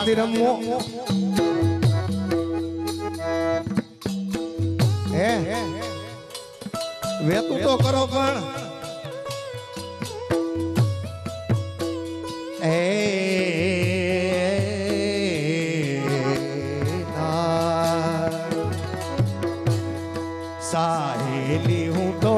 નથી રમવો હે વેતું તો કરો પણ સાહેલી હું તો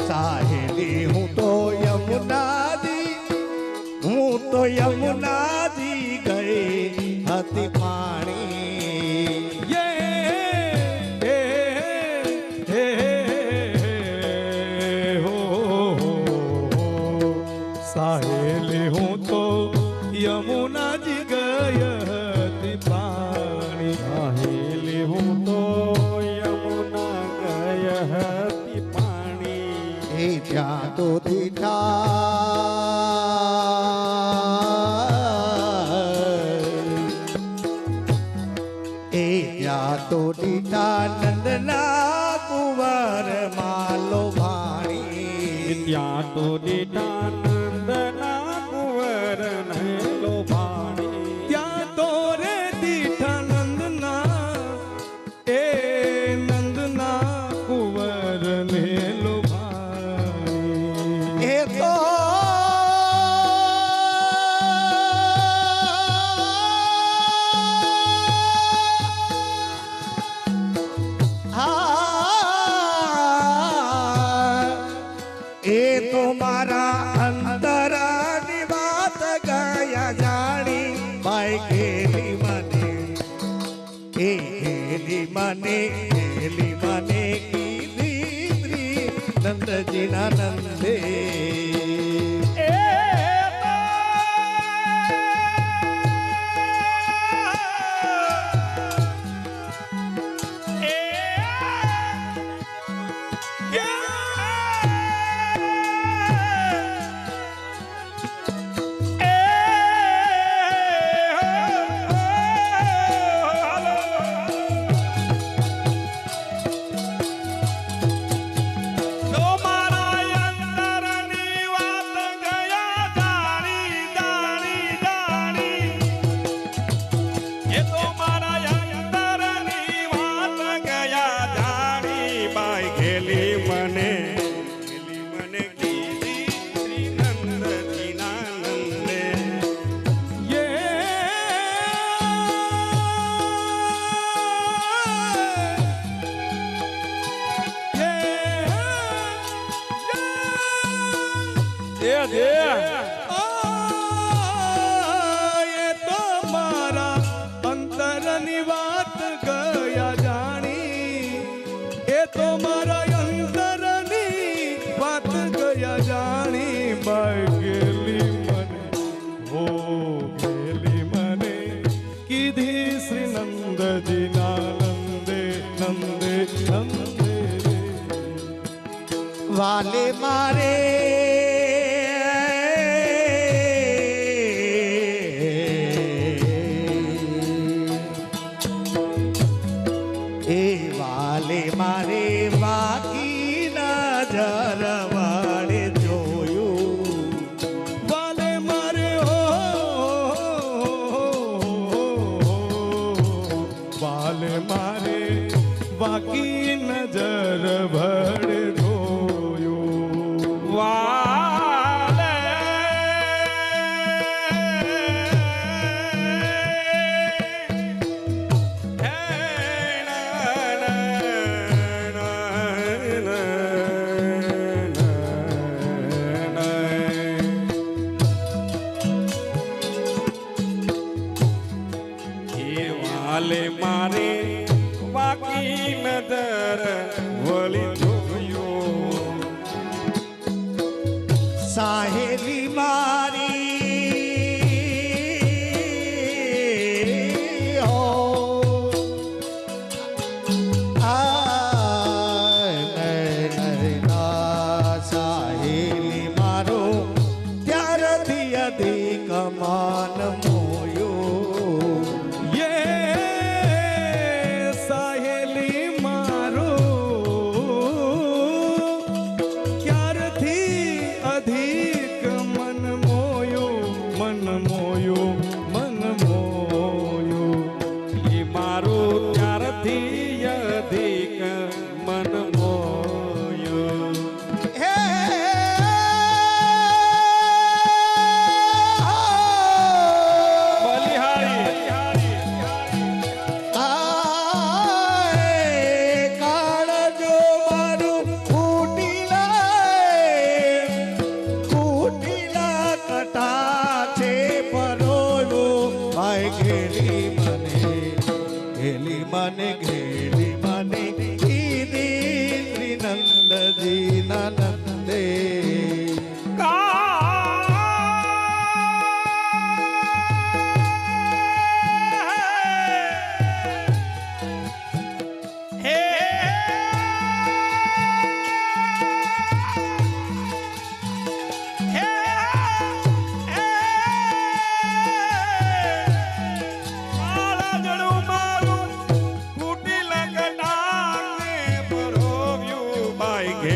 સાહેલી હું તો યમુના જી ગઈ હતી પાણી સાહેલી હું તો યમુના જી ગઈ હતી પાણી સાહેલી હું તો યમુના ગઈ હતી પાણી એ ત્યાં તો દીઠા એ ત્યાં તો દીઠા નંદના કુંવર માલો ભાણી ત્યાં તો દીઠા નંદના કુંવર લો ભાણી ત્યાં તો રે દીઠા નંદના એ નંદના કુંવર ને લોભાણી એ તો એ તો મારા અંતરની વાત ગયા જાણી બાઈ ખેલી મને એ ખેલી મને કીધી નંદજીના નંદે એ તો મારા અંતરની વાત ગયા જાણી એ તો મારા અંતરની વાત ગયા જાણી બાગેલી મને હો ગેલી મને કીધી શ્રી નંદજીના નંદે નંદે નંદે વાલે મારે એ વાલે મારે બાકી નજર વાળે જોયું વાલે મારે વાલે મારે બાકી નજર ભર જોયું વાલે વાલે મારે બાકી નજર વળી જોયું સાહેલી મારી હો સાહેલી મારો ત્યારથી અધિક માન મોયો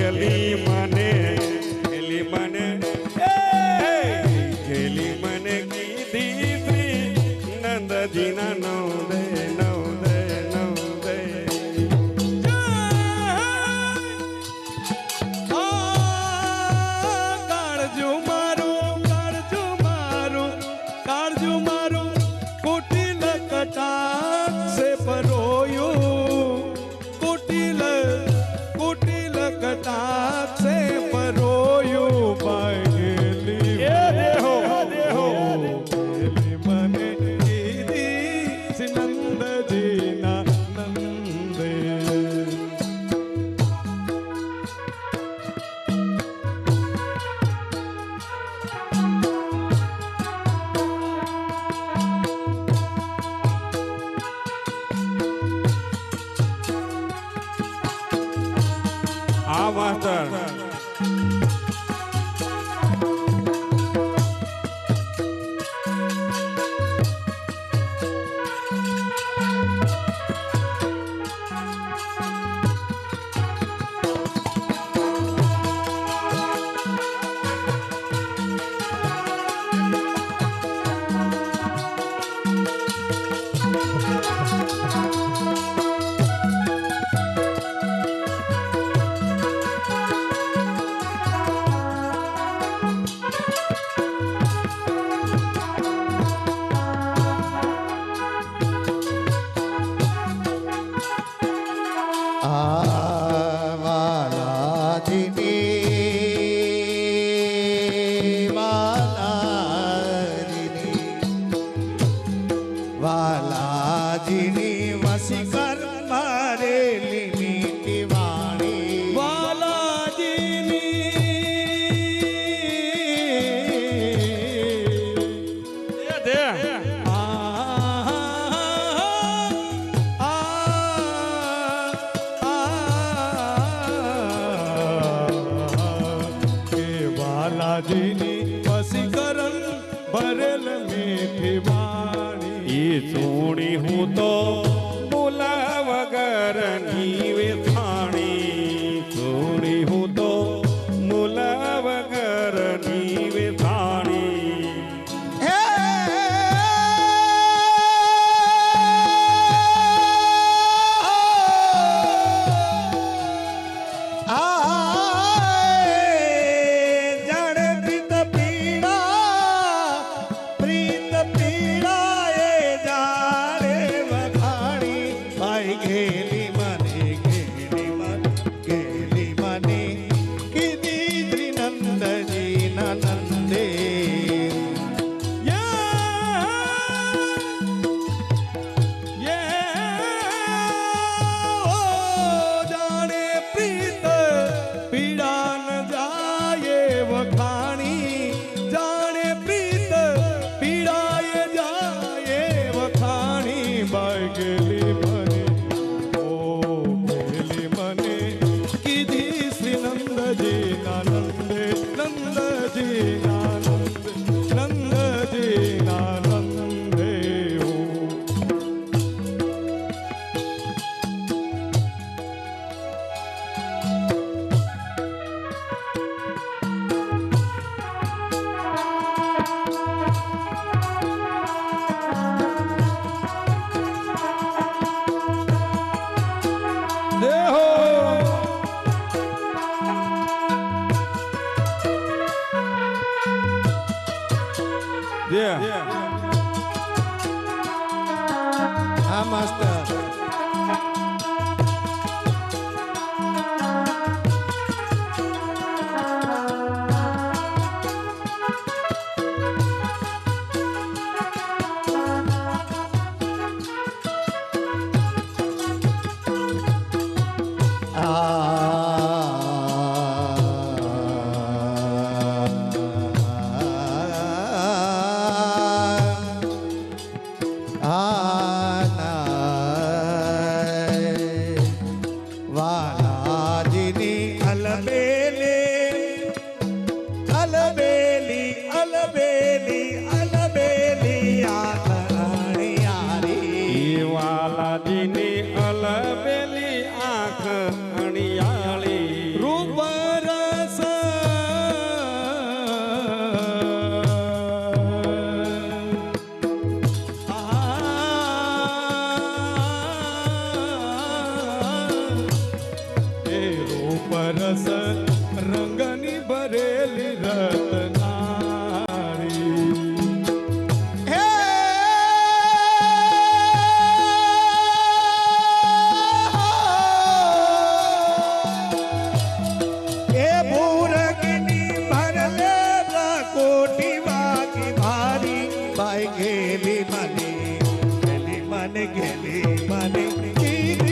ખેલી મને ખેલી મને કીધી શ્રી નંદજીના નવદે નવદે નવદે કાળજુ મારું કુટિલ કટાક્ષે પરોયું કુટિલ કટાક્ષે પરોયું ભાગેલી ગેલી મને કીધી નંદજીના નંદે આ માસ્ટર વાલાજીની વસીકર મારેલી મીઠી વાણી દે બાલાજીની વસીકરણ ભરેલ મીઠી વાણી ઈ સોણી હું તો બોલા વગર ની થાણી સોણી હું તો બોલા વગર ની થાણી જાણે પ્રીત પીડા એ જાણે વખાણી ભાઈ ઘેલી મને કીધી શ્રી નંદજીના નંદે જાણે પ્રીત પીડા ન જાય વખાણી જાણે પ્રીત પીડાય જાય વખાણી બાગેલી મને ઓ ગેલી મને કીધી શ્રી નંદજીના નંદે નંદજીના નંદે નંદજીના નંદે ઓ દેહો દે હા માસ્ટર વાલાજીની અલબેલી આખણી યારી વાલાજીની અલબેલી આંખ અણિયાળી રૂપ રસ રંગની ભરેલી રત્નારી. હે એ ભૂરગની ભરલે કોટી વાગી ભારી બાઈ ગેલી મને ગેલી મને કીધી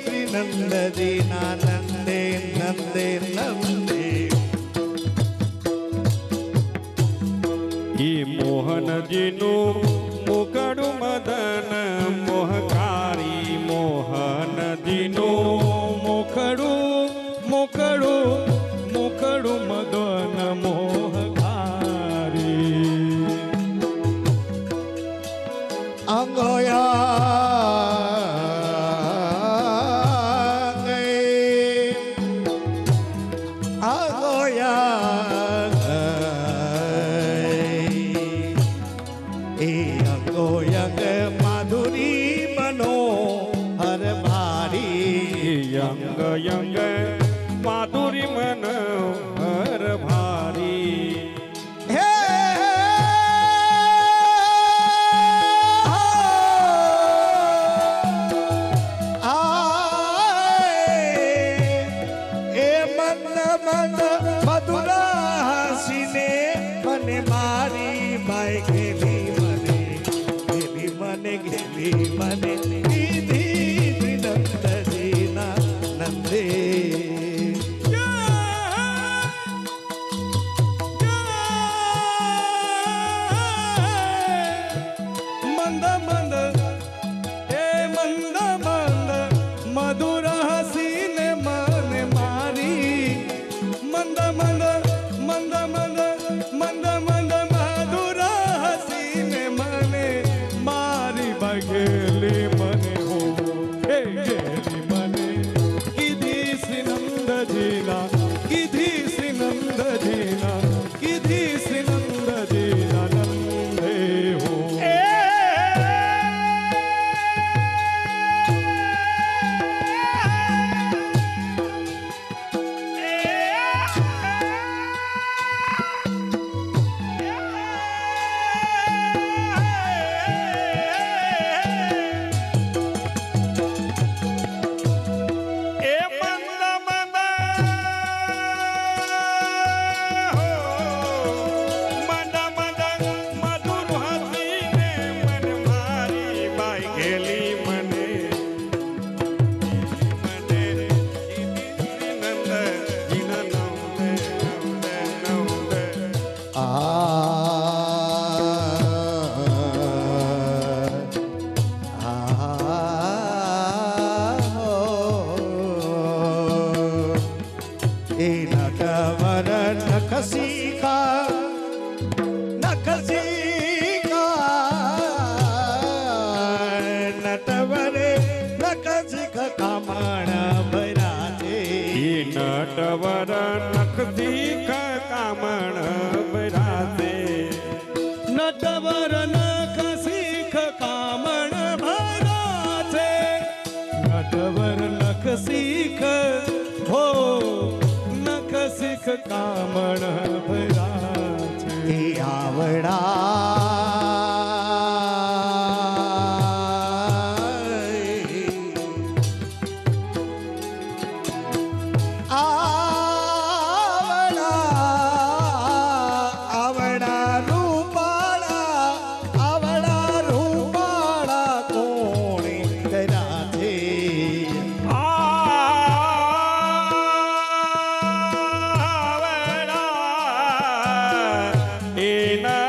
શ્રી નંદજી ના નંદે નંદે નંદે. ઈ મોહનજીનું મુકડું મદન મોહકારી. મોહનજીનું મોખડું મોખડું મોખડું મદન મોહકારી. અંગોયંગ માધુરી મનોહર ભારી. યંગ યંગ માધુરી મનોહર ભારી. હે એ મંદ મંદ મધુરા હસીને મને મારી બાઈ ગેલી મને કીધી નંદજી ના નંદે. મંદ મંદ એ મંદ મંદ મધુર હસીને મને મારી. મંદ મંદ મંદ મંદ મંદ મંદ મધુર હસીને મને મારી બગેલી મને હો હે ગેલી મને કીધી શ્રી નંદજીના કીધી શ્રી નંદજીના કીધી શ્રી નંદજીના નંદે હો. નટવર નખદીખ કામણ બરાતે. નટવર નખ શીખ કામણ ભરાતે. નટવર નખ શીખ હો નખ શીખ કામણ ભરાતે. એ આવડા રૂપાળા કોણે કર્યા છે. એ ના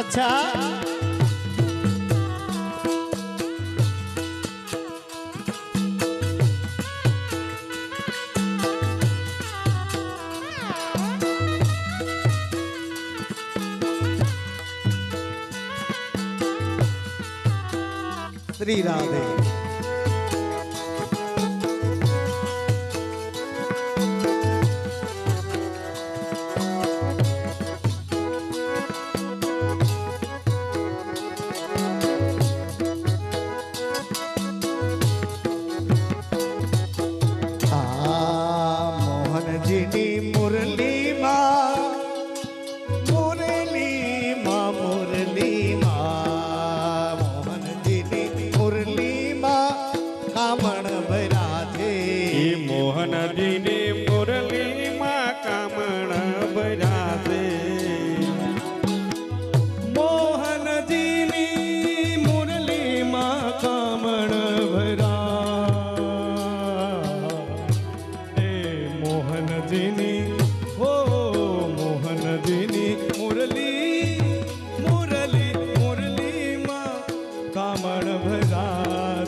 અચ્છા શ્રી રાધે મોહનજીની મુરલીમાં મુરલીમાં મુરલીમાં મોહનજીની મુરલીમાં કામણ ભર્યા છે એ મોહનજીની મુરલીમાં કામણ ભર્યા છે મોહનજીની મુરલીમાં કામણ ભરા એ મોહનજીની હો મોહનજીની મુરલી મુરલી મુરલીમાં કામણ ભરા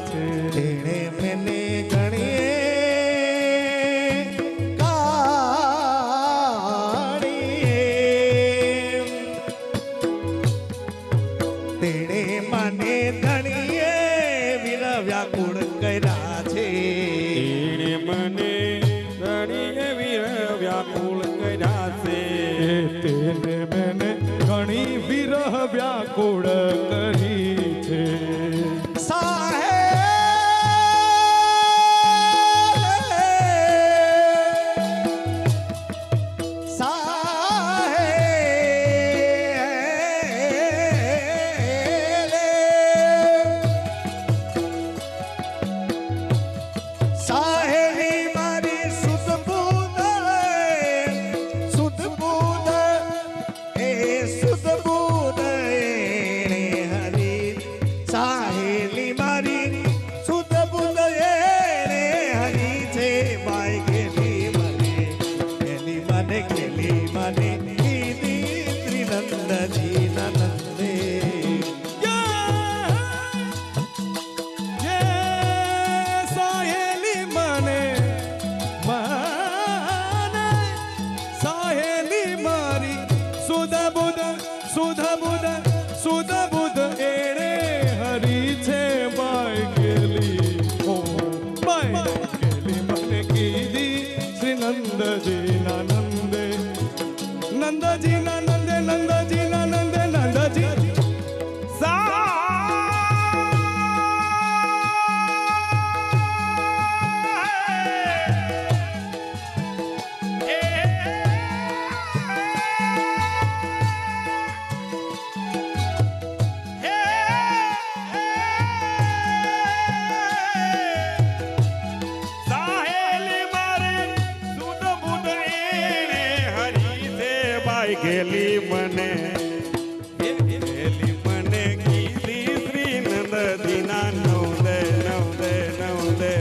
છે તેણે મને ગણીએ કાઢીએ તેણે મને ધણીએ વીર વ્યાકુળ કર્યા છે એણે મને ધણીએ વીર વ્યાકુળ કર્યા છે તેને મેને ઘણી વિરહ વ્યાકુળ કરી છે સાહેલી મારી સુધ બુધ એ સુધ બુધ એણે હરી સાહેલી મારી સુધ બુધ એણે હરી છે બાઈ ગેલી મને ગેલી મને કીધી ત્રિનંદજી નંદે સાહેલી મને મને સાહેલી મારી સુધ બુધ સુધ બુધ સુધ બુધ એણે હરી છે બાઈ ગેલી ઓ બાઈ ગેલી મને કીધી શ્રી નંદજી ના નંદે નંદજી ના નંદે નંદજી ના નંદે નંદજી સાહેલી મારે સુધ બુધ એણે હરી છે બાઈ ગેલી મને ગેલી મને કીધી શ્રી નંદજીના નવદે નવદે નવદે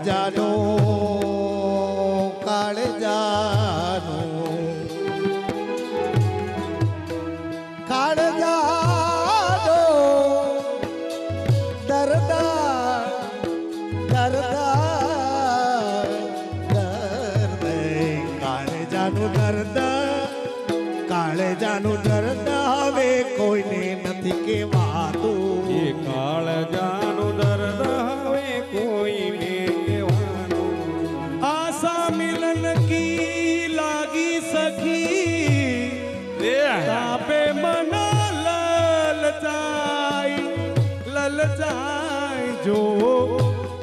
કાળજાનો દરદા દરદા દર્દ કાળજાનું દર્દ હવે કોઈને નથી કહેવાતું. એ કાળજાનું દર્દ હવે કોઈને કહેવાનું. આશા મિલન કી લાગી સખી તાપે મન લલચાય જો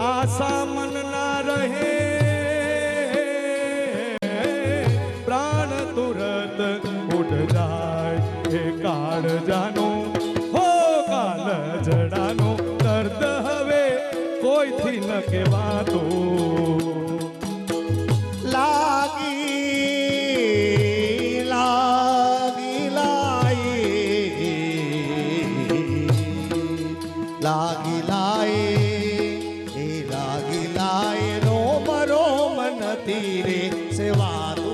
આશા મન ના રહે પ્રાણ તુરત ઉડ જાય. એ કાળ જાનો હો કાલ જડાનો દર્દ હવે કોઈથી ન કહેવાતો. લાગી લાગી લાગી લાય રોમ રોમ નથી રે સેવાતું.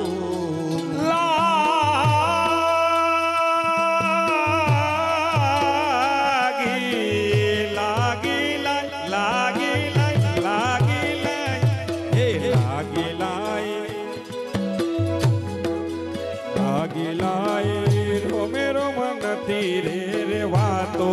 રેવાતો.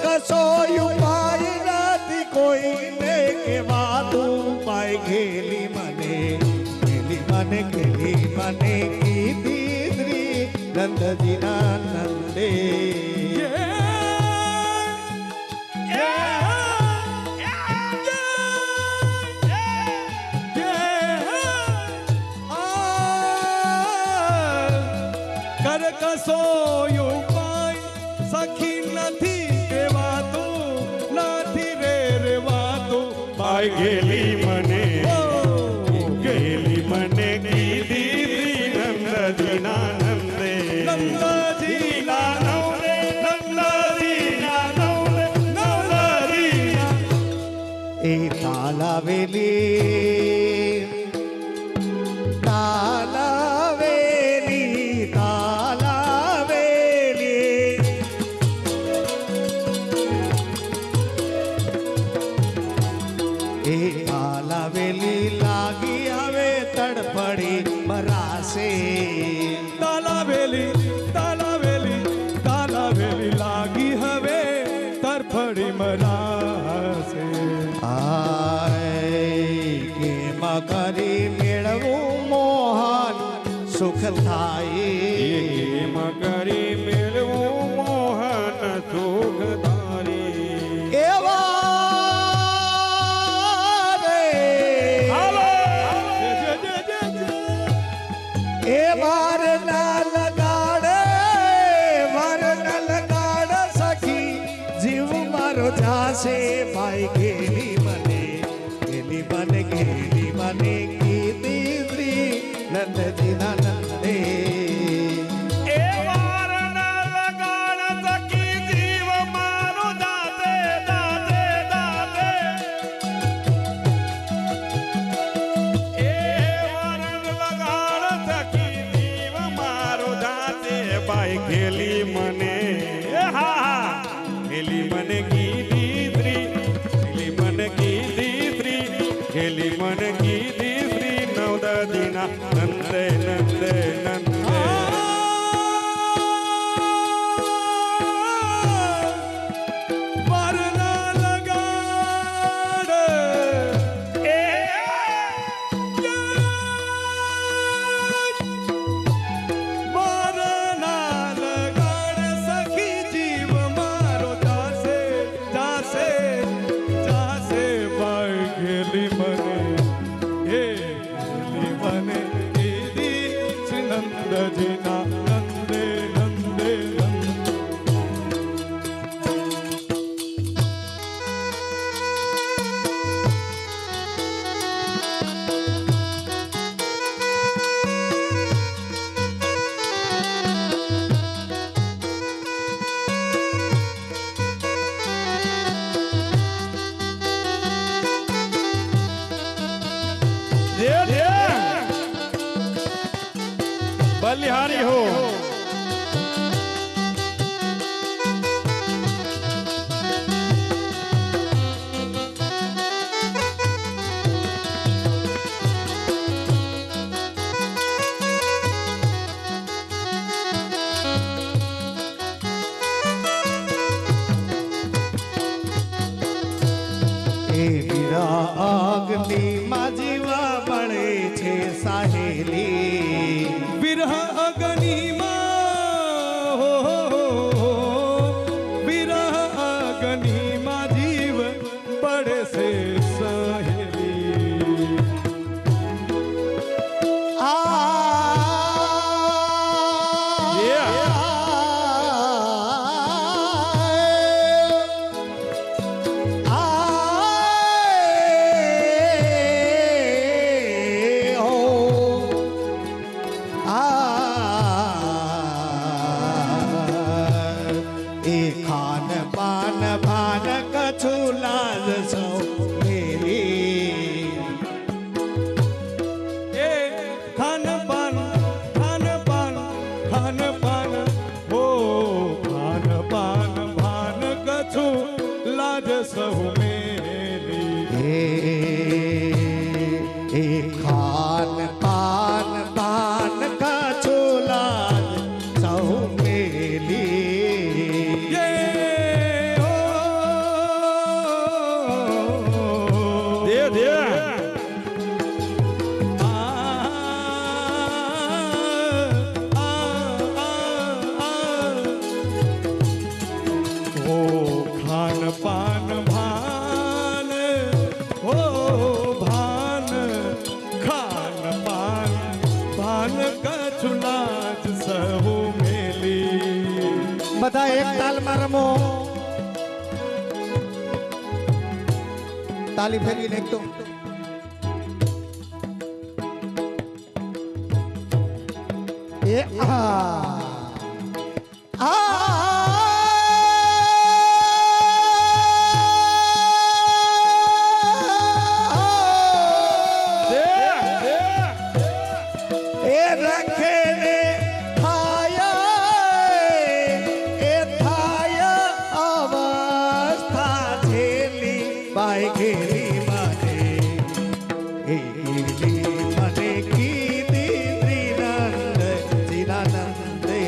કશો ઉપાય નથી કોઈને કહેવાતું. પાય ઘેલી મને કીધી શ્રી નંદજીના નંદે. કર કસો ઉપાય સખી નથી કહેવાતું, નથી રે રેવાતું. પાય ગેલી મને કીધી નંદજીના નંદે. નંદજીના નંદે નંદજીના નંદે નંદજીના. એ તાલાવેલી તાલાવેલી તાલાવેલી એ તાલાવેલી લાગી હવે તડફડી મરાશે. તાલાવેલી તાલાવેલી તાલાવેલી લાગી હવે તરફડી મરાશે. કેમ કરી મેળવું મોહન સુખ થાય. એમ કરી મેળવું મોહન સુખ તારી. એવા રે એ વાર ના લગાડ સખી જીવ મારો જાશે. ભાઈ ગેલી મને કીધી શ્રી નંદજીના નંદે. એ વાર ના લગાડ સખી જીવ મારો દાતે દાતે દાતે. એ વાર લગાડ સખી જીવ મારો बलिहारी हो એ વિરાગની માં જીવા બળે છે સાહેલી વિરહ અગ્નિમાં હો વિરહ અગ્નિમાં જીવ પડે છે સહેલી ખાન પાન ભાન કછું લાલ સૌ મેલી એ ખાન પાન હો ખાન પાન ભાન કછું લાજ સહુ મેલી એ ખાન પાન ભાન કછું લાલ સૌ મેલી दे ओ खान पान भान हो भान खान पान भान कछुलाज सहु मेली બધા એક તાલમાં રમો તાલી ફેરવીને એક તો એ એ રખે ને થાય એ થાય અવસ્થા છેલી બાઈ ઘેરી મને એ ગીરી મને કીધી શ્રીનંદ ચિરાનંદે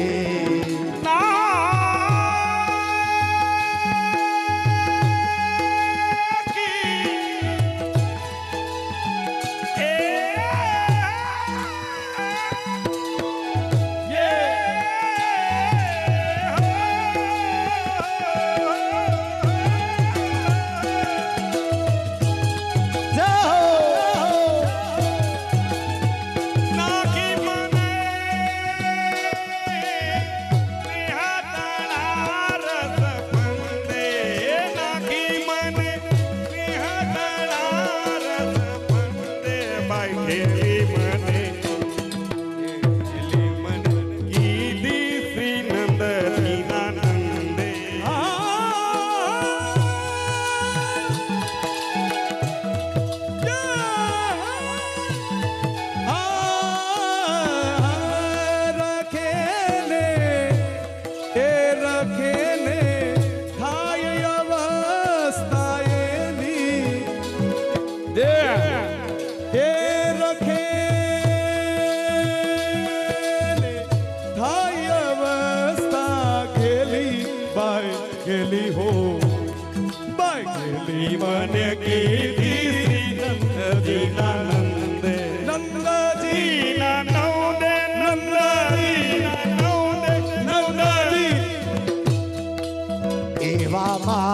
गेली हो बाय गेली मन गेली दीनानंद नंदजी नंदे नंदजी એવામાં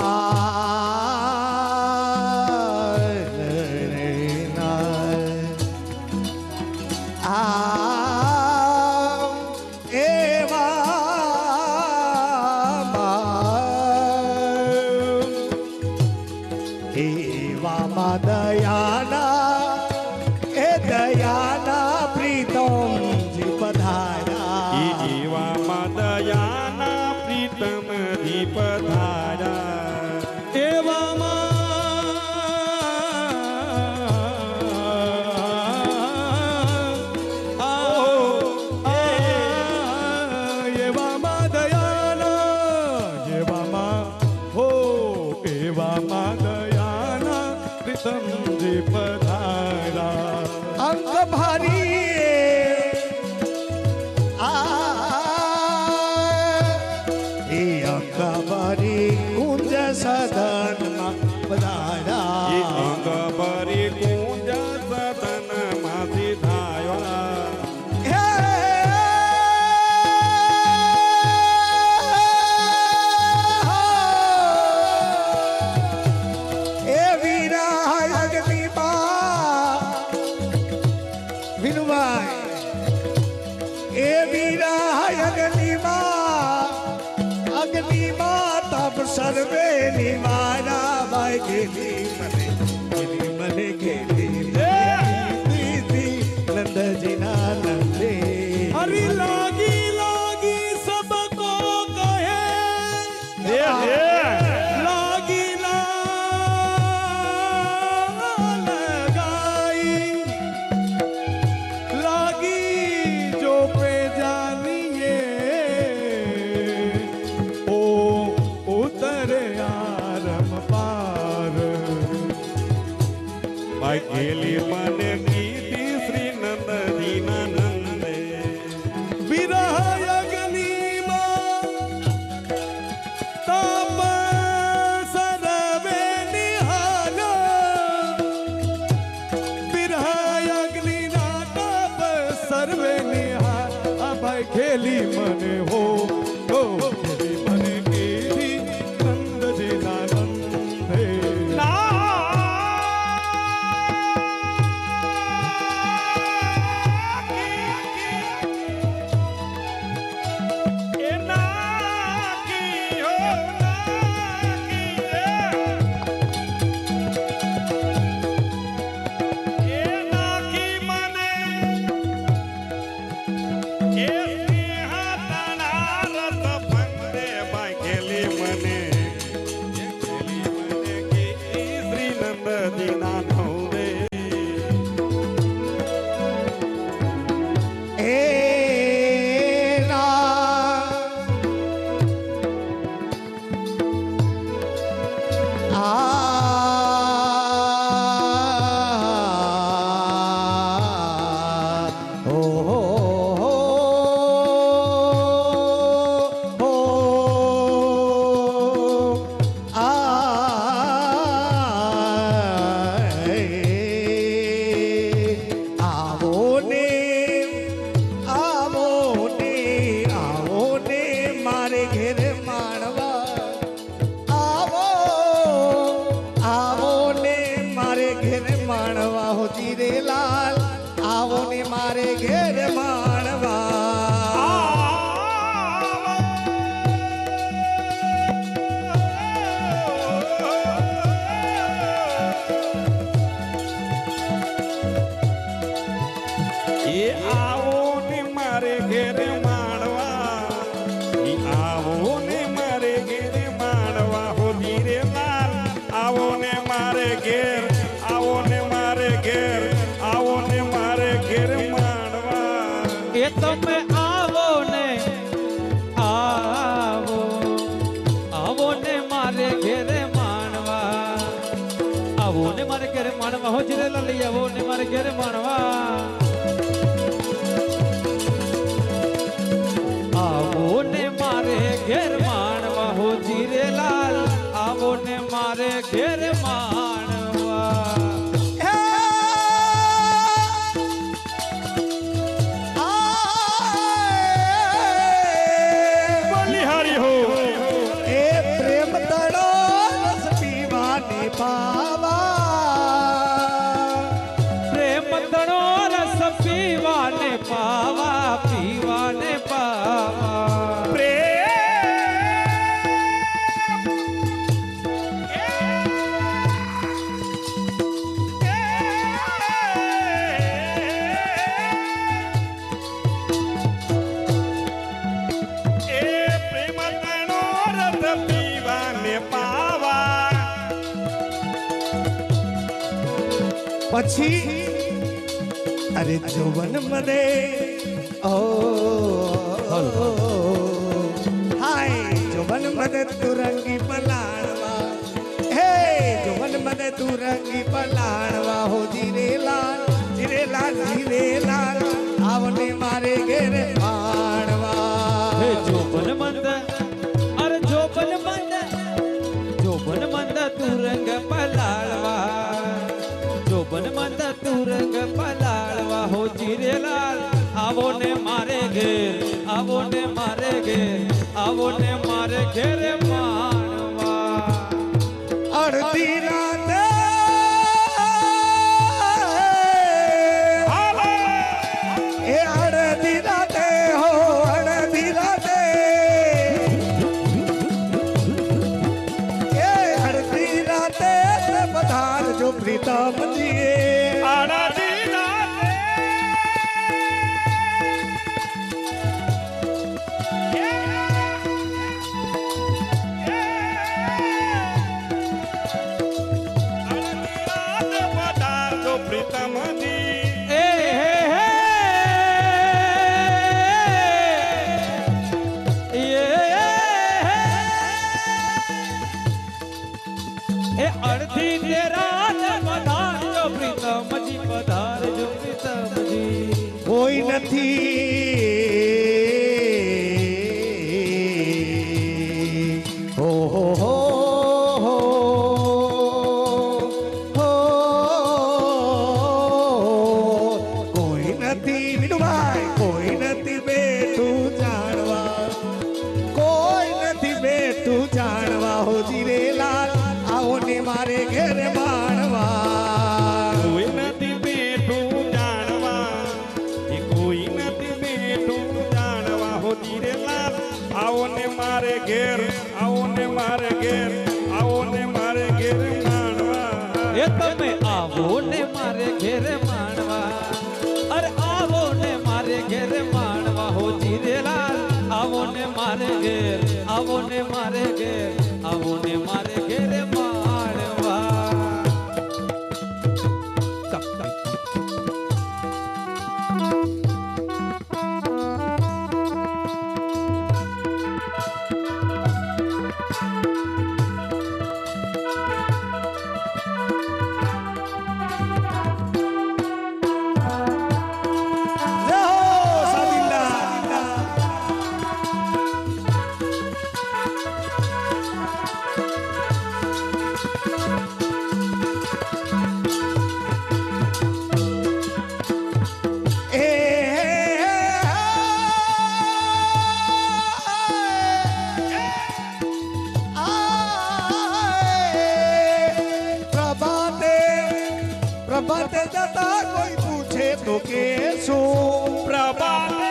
સર્વે નિવારા બાઈ ગેલી મને ગેલી પ્રીતિ નંદજીના નંદે हरी लागी लागी सबको कहे लागी लगाई लागी जो पे जानिए ओ उतरे आरम पार બાઈ ગેલી મને કીધી શ્રી નંદજીના નંદે વિરહ અગ્નિમાં તાપ સર્વે નિહાલો વિરહ અગ્નિના તાપ સર્વે નિહાલ આ ભાઈ ખેલી મને હો ખેલી મને કીધી નંદજીના નંદે તમે આવો ને આવો આવો ને મારે ઘેરે માણવા આવો ને મારે ઘેરે માણવા હો જીરે લઈ આવો ને મારે ઘેરે માણવા આવો ને મારે ઘેર માણવા હો જીરે લાલ આવો ને મારે ઘેર માણવા પાવા પીવાને પાવા પછી અરે જોવન મને ઓ હાય જોવન મને તુરંગી પલાણવા હે જોવન મને તુરંગી પલાણવા હો જીરે લાલ આવને મારે ઘેરે માણવા હે જોવન મંદ અરે જોવન મંદ તુરંગ પલાળવા જોબન મંદ તુરંગ પલાળવા હો જીરેલાલ આવો ને મારે ઘેર આવો ને મારે ઘેર આવો ને મારે ઘેરે માણવા અડધી રાતે એ અડધી રાતે હો અડધી રાતે મારે ઘેર માણવા કોઈ નથી બેઠું જાણવા એ કોઈ નથી બેઠું જાણવા હો ધીરે લાલ આવો ને મારે ઘેર આવો ને મારે ઘેર આવો ને મારે ઘેર માણવા એ તમે આવો ને મારે ઘેર માણવા અરે આવો ને મારે ઘેર માણવા હો જીરેલાલ આવો ને મારે ઘેર આવો ને મારે ઘેર આવો ને મારે ઘેર માણવા જય હો સાબિલ્લા પ્રભાતે જતા કોઈ પૂછે તો કે શું પ્રભાતે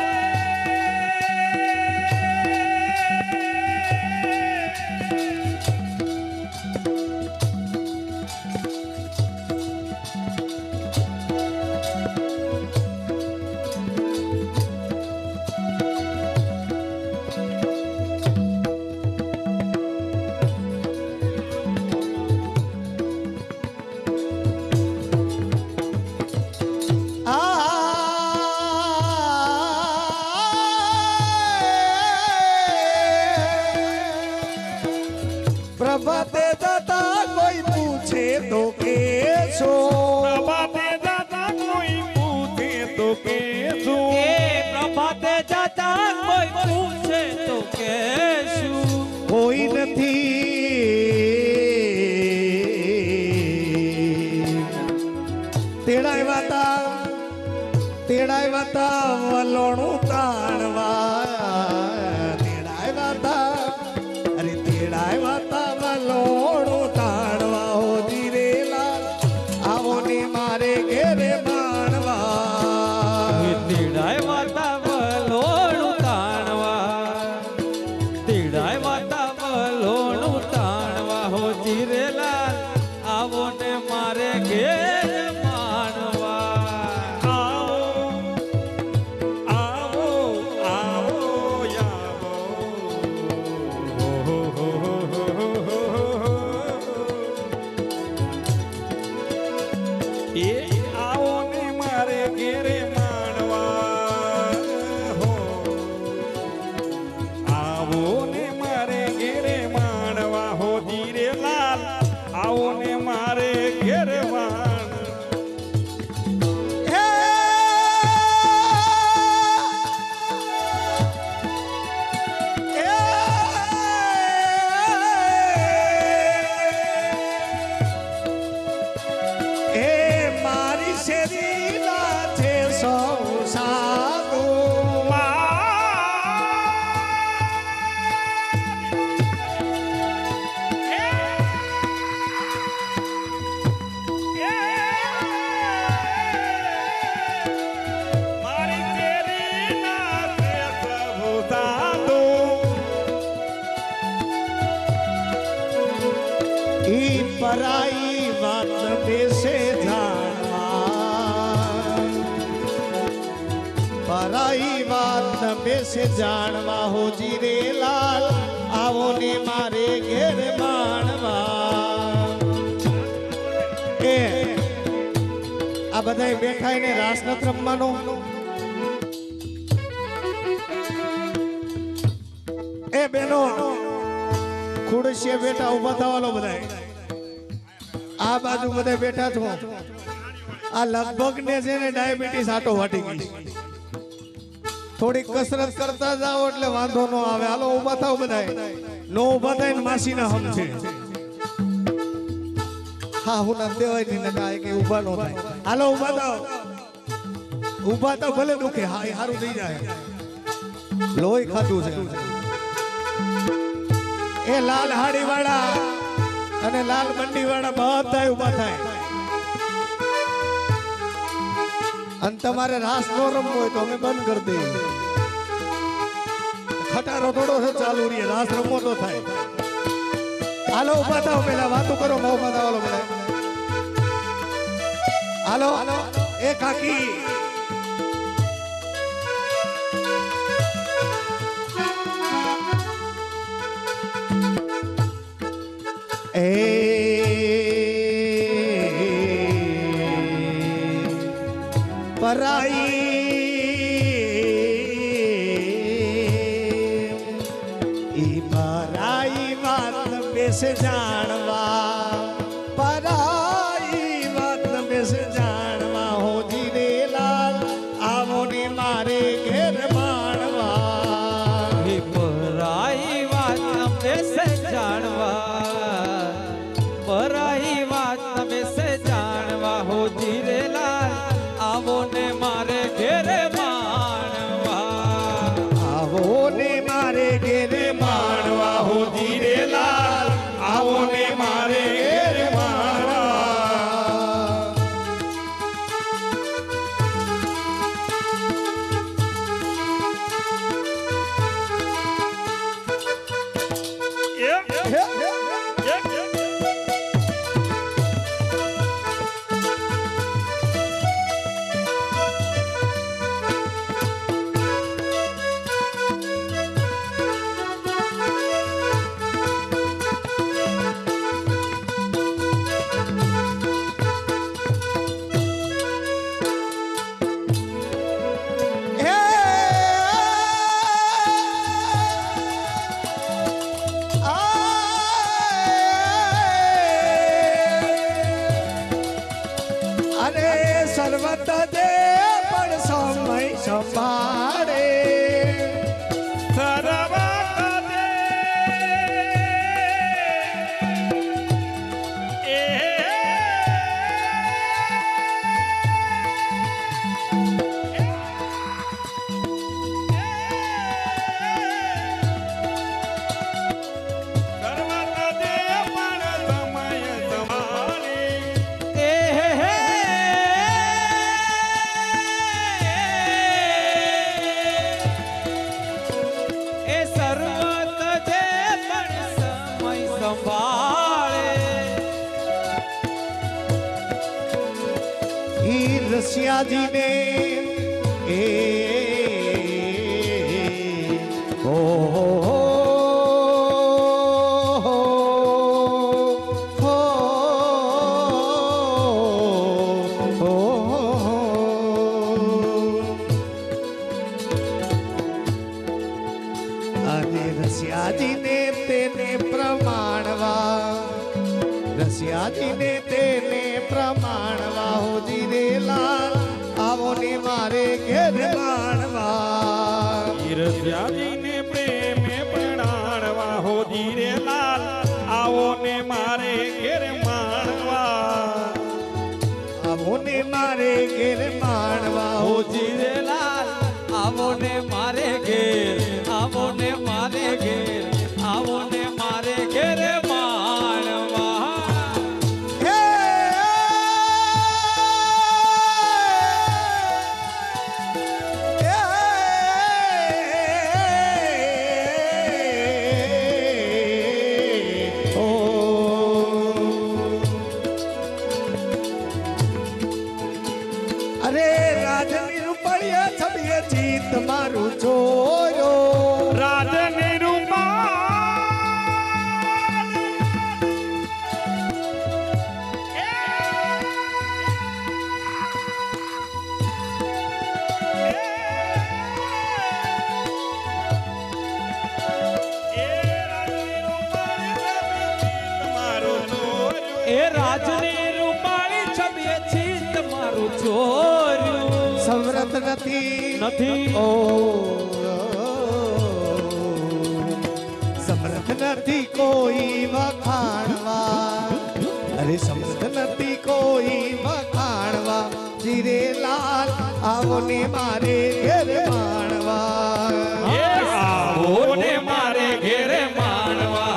પ્રભાતે જતા કોઈ પૂછે તો કે શું પ્રભાતે જતા કોઈ પૂછે તો કે શું એ પ્રભાતે જતા કોઈ પૂછે તો કે શું કોઈ નથી તેડાય વાતા વલોણું તાણવા તેડાય વાતા અરે તેડાય વાતા વલોણું તાણવા હો ધીરેલા આવો ને મારે ઘેરે માણવા તીડાય માતા વલોણું તાણવા તીડાય માતા વલોણું તાણવા હો જીરેલાલ આવો ને મારે ઘેર માણવા આવો આવો આવો એ આવો ને મારે ઘેરે માણવા હો આવો ને મારે ઘેરે માણવા હો ધીરે લાલ આવો ને મારે ઘેરે માણ મારી શેરીના છે સૌ સાધુ મારી તેરી ના તે સહુ સાધુ ઈ પરાઈ વાત બેસે જાણવા પરાઈ વાત બેસે જાણવા હો જીરે લાલ આવો ને મારે ઘેર માણવા એ આ બધાય બેઠા એને રાસ નથ રમવાનો એ બેનો ખુરશીએ બેઠા ઉભા થવાનો બધાય આ બાજુ બધા બેઠા છો આ લગભગ ને છે ને ડાયાબિટીસ આટો વાટી ગઈ થોડી કસરત કરતા જાઓ એટલે વાંધો ન આવે હાલો ઊભા થાવ બધાય નો ઊભા થાય ને માસીના હમ છે હા હું નામ દેવાય ની નકા કે ઊભા નો થાય હાલો ઊભા થાવ ઊભા થાવ ભલે દુખે હા એ સારું થઈ જાય લોહી ખાધું છે એ લાલ હાડી વાળા અને લાલ મંડી વાળા બધા ઉભા થાય. અને તમારે રાસ નો રમવો હોય તો અમે બંધ કરી દઈએ. ખટારો થોડો છે ચાલુ રહીએ, રાસ રમવો તો થાય. હાલો ઉભા થાવ, પેલા વાતો કરો, ઉભા થાવ. હાલો હાલો એ કાકી પરાઈ વાત બેસ જાણવા, પરાઈ વાત બેસ જાણવા, હો જીરે લાલ આવો ને મારે ઘેર માણવા. હે પરાઈ વાત અમે સે જાણવા, પરાઈ વાત અમે સે જાણવા, હો જીરેલાલ આવો ને મારે ઘેરે માણવા. આવો ને મારે ઘેર માણવા, હો જીરે લાલ આવો ને મારે ઘેર માણવા. અરે સર્વત દે પણ સમય સંભાળે, રસિયાજી ને એ હો આજે રસિયાજી ને તેને પ્રમાણવા, રસિયાજી ને તેને પ્રમાણવા, હો જીરે લાલ આવો ને મારે ઘેર માણવા. ઈર્ષ્યાજીને પ્રેમે પ્રણાણવા, હો જીરે લાલ આવો ને મારે ઘેર માણવા. આવો ને મારે ઘેર માણવા, હો જીરેલાલ આવો ને મારે ઘેર, આવો ને મારે ઘેર, આવો ને મારે ઘેર માણવા. અરે રાજની રૂપડિયા છબીએ જીત મારું જોયો, રાજની રૂપા એ રાજની રૂપાળી છબીએ છીત મારું ચોર્યું. સમરથ નથી ઓ સમરથ નથી કોઈ વખાણવા, અરે સમરથ નથી કોઈ વખાણવા, જીરે લાલ આવો ને મારે ઘેર માણવા. આવો ને મારે ઘેર માણવા,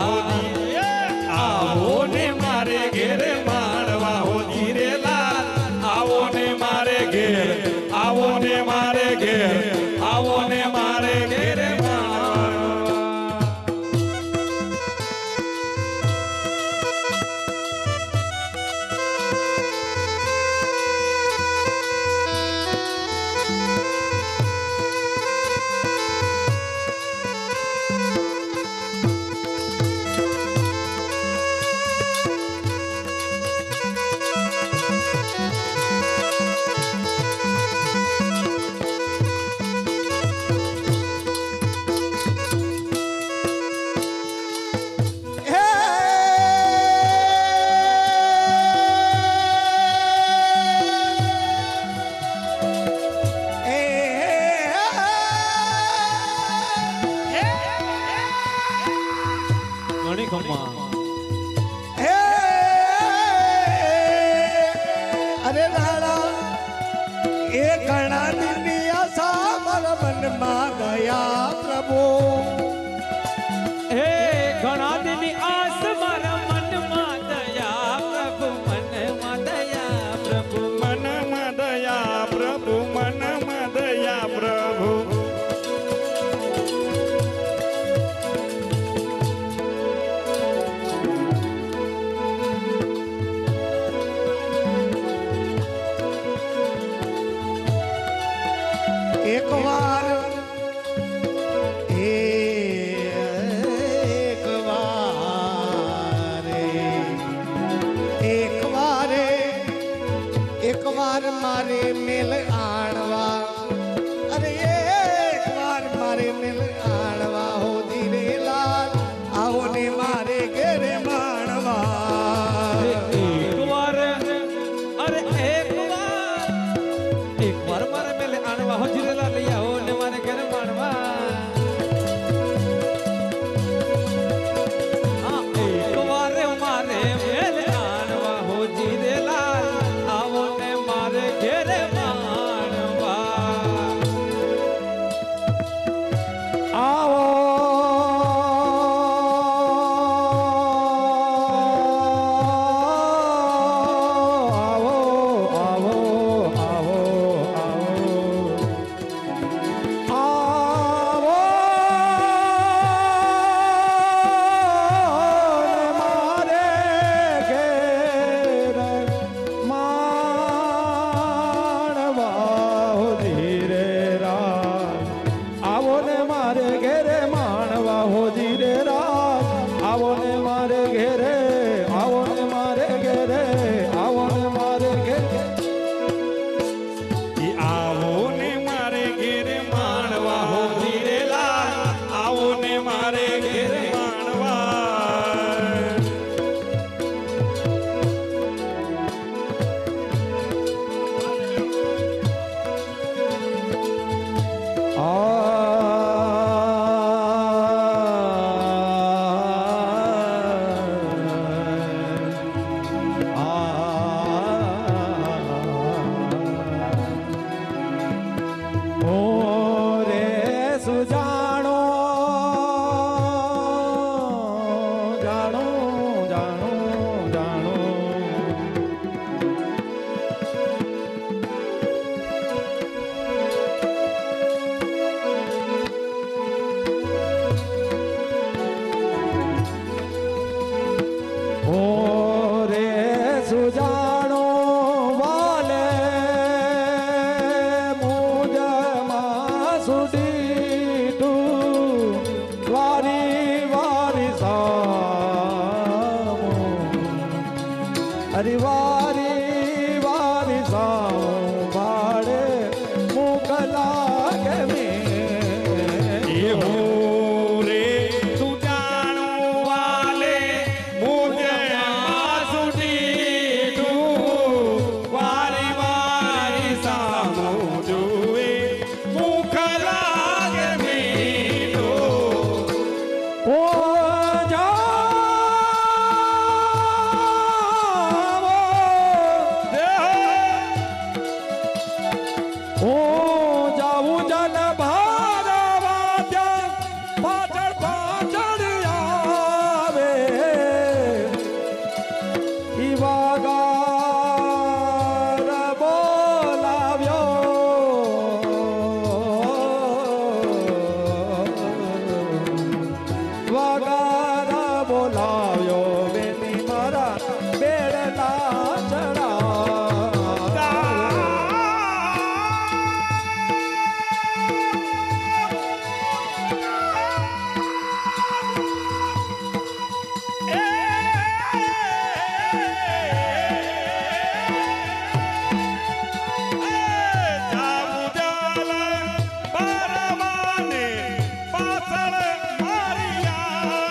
આવો ને ખમ્મા હે અરે રાણા એ ઘણા દિનની આશા મારા મનમાં ગયા પ્રભુ હે ઘણા દિનની આસ મારા મનમાં દયા પ્રભુ મનમાં દયા પ્રભુ મનમાં દયા પ્રભુ મનમાં દયા પ્રભુ એક વાર એક વાર મારે મેલ આણવા અરે એક વાર મારે મેલ આણવા હો ધીરે લાલ આવો ને મારે ઘેરે માણવા એક વાર અરે એક વાર મારે મેલે આણવા હજરેલા લઈ આવો ને મારે ઘરે માણવા હા એક વાર મારે મેલે આણવા હજરેલા આવો ને મારે ઘરે માણવા આવો આવો આવો આવો મારે ઘેર માણવા ધીરે રાત આવો ને મારે ઘેરે માણવા હો ધીરે રાત આવો ને મારે ઘેરે આવો ને મારે ઘેરે આવો ને મારે ઘેરે ઈ આવો ને મારે ઘેરે માણવા હો ધીરે લાલ આવો ને મારે ઘેરે માણવા સુજાણો જાણો જાણો જાણો ઓ રે સુજાણો વાલે મુજમાં સુડી તું વારી વારી સામો અરે વારી વારી સામો ભાડે મોકલા કે મેં એ હો રે સુજાણું વાલે મુજે માસુડી તું વારી વારી સામો જુએ મુખ લાગે મીઠો ઓ જાવો ઓ જાવું જન ભારવા ત્યાં પાછળ પાછળ આવે ઈ વાગાર બોલાવ્યો વાગાર બોલાવ્યો બેની મારા બેડના ચડા જાવું જાલ બારવાને પાછળ મારિયા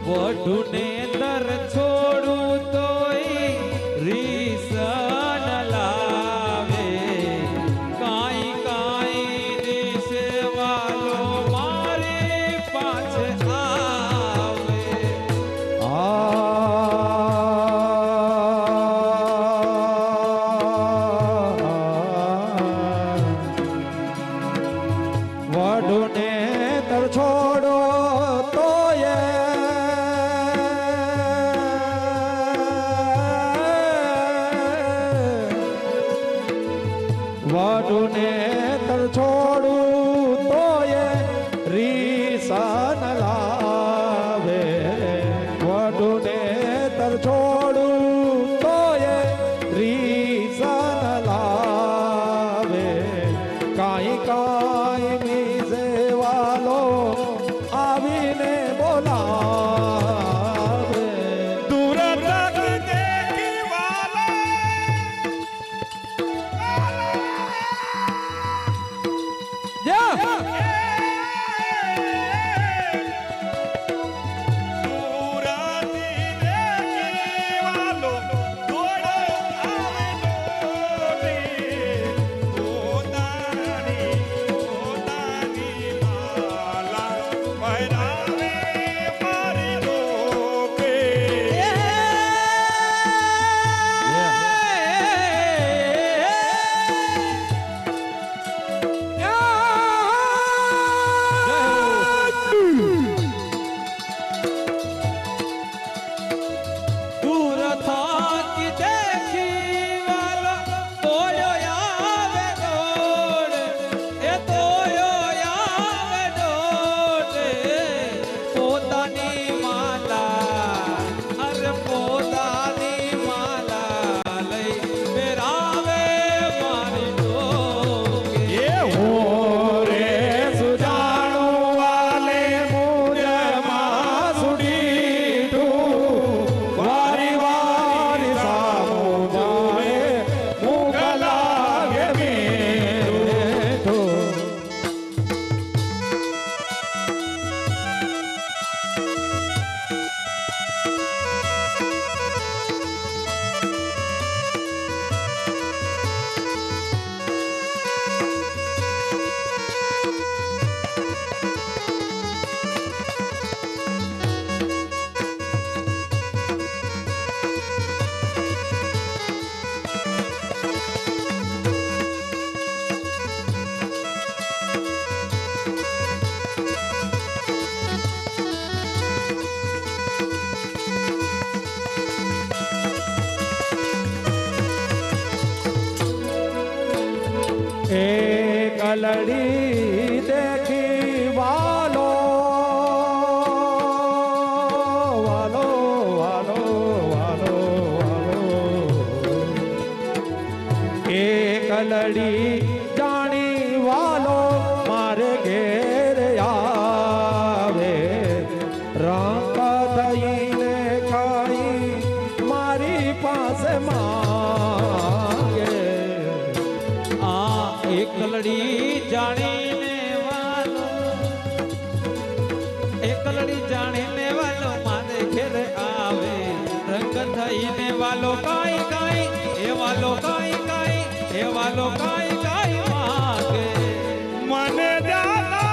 વઢુને દર છોડું તોય રીસ ન લાવે કાંઈ કાંઈ રીસે વાલો મારી પાછે આવે વઢુને તર છોડો તોય વઢુને તર છોડું તોય રીસન લાવે વઢુને તર છોડું તોય રીસન લાવે કાંઈ કાંઈ મીસે વાલો આવીને બોલાવે દૂર તક દેખી વાલા દૂરથી દેખી વાલો દોડો આવે દોડી પોતાની માલા પહેરાવે મારી રોકે દૂર થાકી દેખી વાલો તોયો આવે દોડ એ તોયો આવે દોડ પોતાની માલા અરે પોતાની માલા લઈ પહેરાવે મારી ડોકે એ હો રે સુજાણું વાલે મુજમાં સુડી તું વારી વારી સામું જાવે મુખ લાગે મીઠું એક લડી દેખી વાલો વાલો વાલો વાલો વાલો એક લડી જાણી વાલો મારે ઘેર આવે રાંકા થઈને ખાઈ મારી પાસે માંગે આ એક લડી જાણીને વાલો એક લડી જાણીને વાલો મારે ઘેર આવે રંગ થઈને વાલો કાંઈ કાંઈ એ વાલો કાંઈ કાંઈ એ વાલો કાંઈ કાંઈ માગે મને જાતા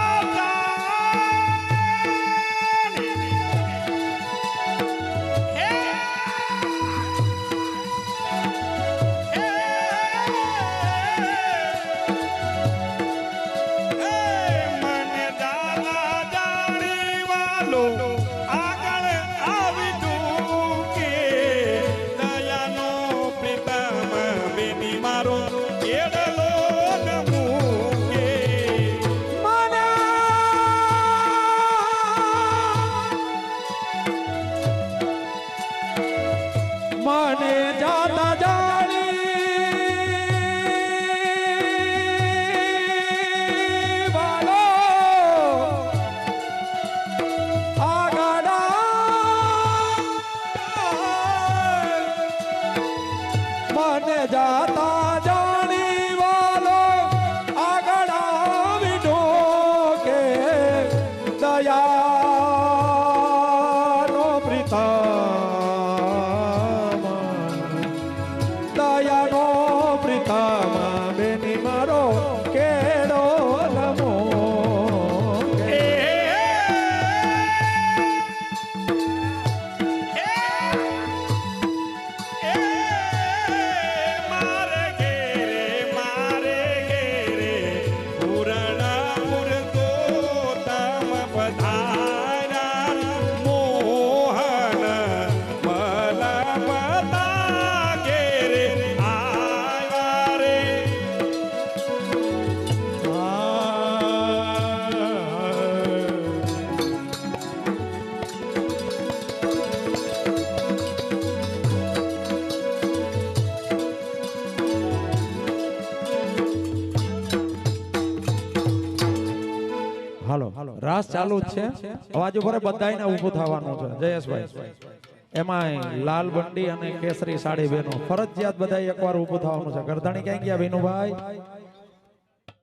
મને દાદા જાણી વાલો આગળ આવી કે દયાનો પ્રીતમ બેની મારો એડલો નમુકે મને જાતા જાણી વાલો આગડા મને જાતા જાણી વાલો આગડા વિઢો કે દયાનો પ્રીતમ દયાનો પ્રીતમ બેની મારો કેડો લમો મારે ઘેરે પૂરણ મુરતો તમ પધાર્યા મોહન મલા પતા ઘેરે આવ્યા રે હાલો રાસ ચાલુ જ છે અવાજ ઉપર બધાયને ઊભું થવાનું છે જયેશભાઈ એમાં લાલ બંડી અને કેસરી સાડી બેનો ફરજિયાત બધા એકવાર ઊભું થવાનું છે ગરદાણી ક્યાં ગયા વિનુભાઈ